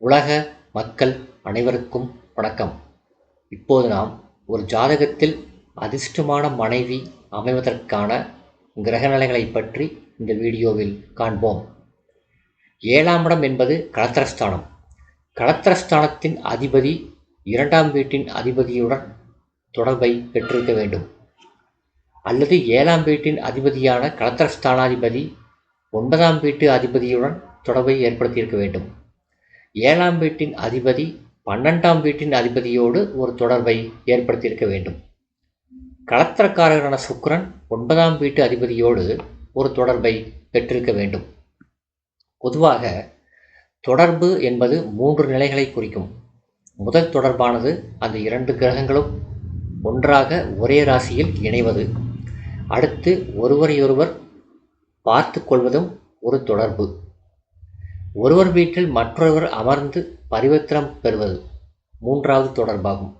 உலக மக்கள் அனைவருக்கும் வணக்கம். இப்போது நாம் ஒரு ஜாதகத்தில் அதிர்ஷ்டமான மனைவி அமைவதற்கான கிரகநிலைகளை பற்றி இந்த வீடியோவில் காண்போம். 7ஆம் இடம் என்பது களத்திரஸ்தானம். களத்திரஸ்தானத்தின் அதிபதி 2ஆம் வீட்டின் அதிபதியுடன் தொடர்பை பெற்றிருக்க வேண்டும், அல்லது 7ஆம் வீட்டின் அதிபதியான களத்திரஸ்தானாதிபதி 9ஆம் வீட்டு அதிபதியுடன் தொடர்பை ஏற்படுத்தியிருக்க வேண்டும். 7ஆம் வீட்டின் அதிபதி 12ஆம் வீட்டின் அதிபதியோடு ஒரு தொடர்பை ஏற்படுத்தியிருக்க வேண்டும். களத்திரக்காரகரான சுக்கிரன் 9ஆம் வீட்டு அதிபதியோடு ஒரு தொடர்பை பெற்றிருக்க வேண்டும். பொதுவாக தொடர்பு என்பது 3 நிலைகளை குறிக்கும். முதல் தொடர்பானது அந்த 2 கிரகங்களும் ஒன்றாக ஒரே ராசியில் இணைவது. அடுத்து ஒருவரையொருவர் பார்த்து கொள்வதும் ஒரு தொடர்பு. ஒருவர் வீட்டில் மற்றொருவர் அமர்ந்து பரிவர்த்தனம் பெறுவது 3வது தொடர்பாகும்.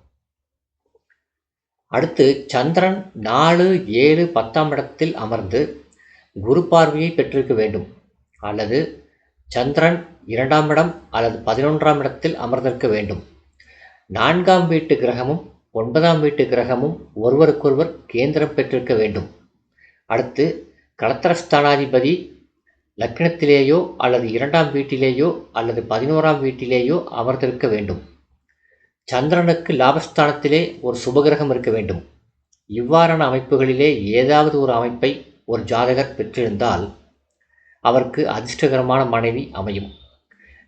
அடுத்து சந்திரன் 4, 7, 10ஆம் இடத்தில் அமர்ந்து குரு பார்வையை பெற்றிருக்க வேண்டும், அல்லது சந்திரன் 2ஆம் இடம் அல்லது 11ஆம் இடத்தில் அமர்ந்திருக்க வேண்டும். 4ஆம் வீட்டு கிரகமும் 9ஆம் வீட்டு கிரகமும் ஒருவருக்கொருவர் கேந்திரம் பெற்றிருக்க வேண்டும். அடுத்து களத்திரஸ்தானாதிபதி லக்னத்திலேயோ அல்லது 2ஆம் வீட்டிலேயோ அல்லது 11ஆம் வீட்டிலேயோ அமர்ந்திருக்க வேண்டும். சந்திரனுக்கு லாபஸ்தானத்திலே ஒரு சுபகிரகம் இருக்க வேண்டும். இவ்வாறான அமைப்புகளிலே ஏதாவது ஒரு அமைப்பை ஒரு ஜாதகர் பெற்றிருந்தால் அவருக்கு அதிர்ஷ்டகரமான மனைவி அமையும்.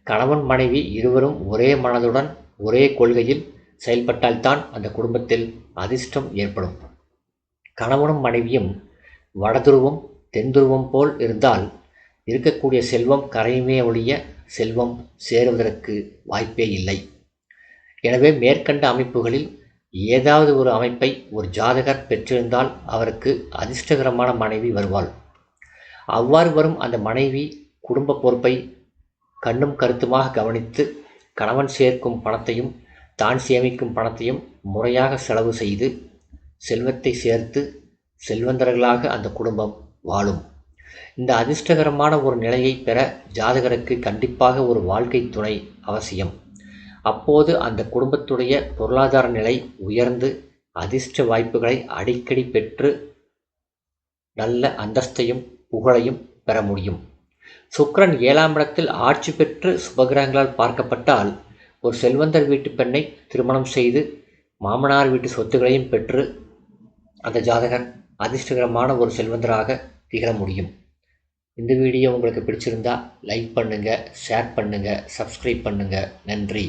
கணவன் மனைவி இருவரும் ஒரே மனதுடன் ஒரே கொள்கையில் செயல்பட்டால்தான் அந்த குடும்பத்தில் அதிர்ஷ்டம் ஏற்படும். கணவனும் மனைவியும் வடதுருவம் தென்துருவம் போல் இருந்தால் இருக்கக்கூடிய செல்வம் கரையுமே ஒழிய செல்வம் சேருவதற்கு வாய்ப்பே இல்லை. எனவே மேற்கண்ட அமைப்புகளில் ஏதாவது ஒரு அமைப்பை ஒரு ஜாதகர் பெற்றிருந்தால் அவருக்கு அதிர்ஷ்டகரமான மனைவி வருவாள். அவ்வாறு வரும் அந்த மனைவி குடும்ப பொறுப்பை கண்ணும் கருத்துமாக கவனித்து கணவன் சேர்க்கும் பணத்தையும் தான் சேமிக்கும் பணத்தையும் முறையாக செலவு செய்து செல்வத்தை சேர்த்து செல்வந்தர்களாக அந்த குடும்பம் வாழும். இந்த அதிர்ஷ்டகரமான ஒரு நிலையை பெற ஜாதகருக்கு கண்டிப்பாக ஒரு வாழ்க்கை துணை அவசியம். அப்போது அந்த குடும்பத்துடைய பொருளாதார நிலை உயர்ந்து அதிர்ஷ்ட வாய்ப்புகளை அடிக்கடி பெற்று நல்ல அந்தஸ்தையும் புகழையும் பெற முடியும். சுக்கிரன் 7ஆம் இடத்தில் ஆட்சி பெற்று சுபகிரகங்களால் பார்க்கப்பட்டால் ஒரு செல்வந்தர் வீட்டு பெண்ணை திருமணம் செய்து மாமனார் வீட்டு சொத்துக்களையும் பெற்று அந்த ஜாதகர் அதிர்ஷ்டகரமான ஒரு செல்வந்தராக திகழ முடியும். இந்த வீடியோ உங்களுக்கு பிடிச்சிருந்தா லைக் பண்ணுங்கள், ஷேர் பண்ணுங்கள், சப்ஸ்கிரைப் பண்ணுங்கள். நன்றி.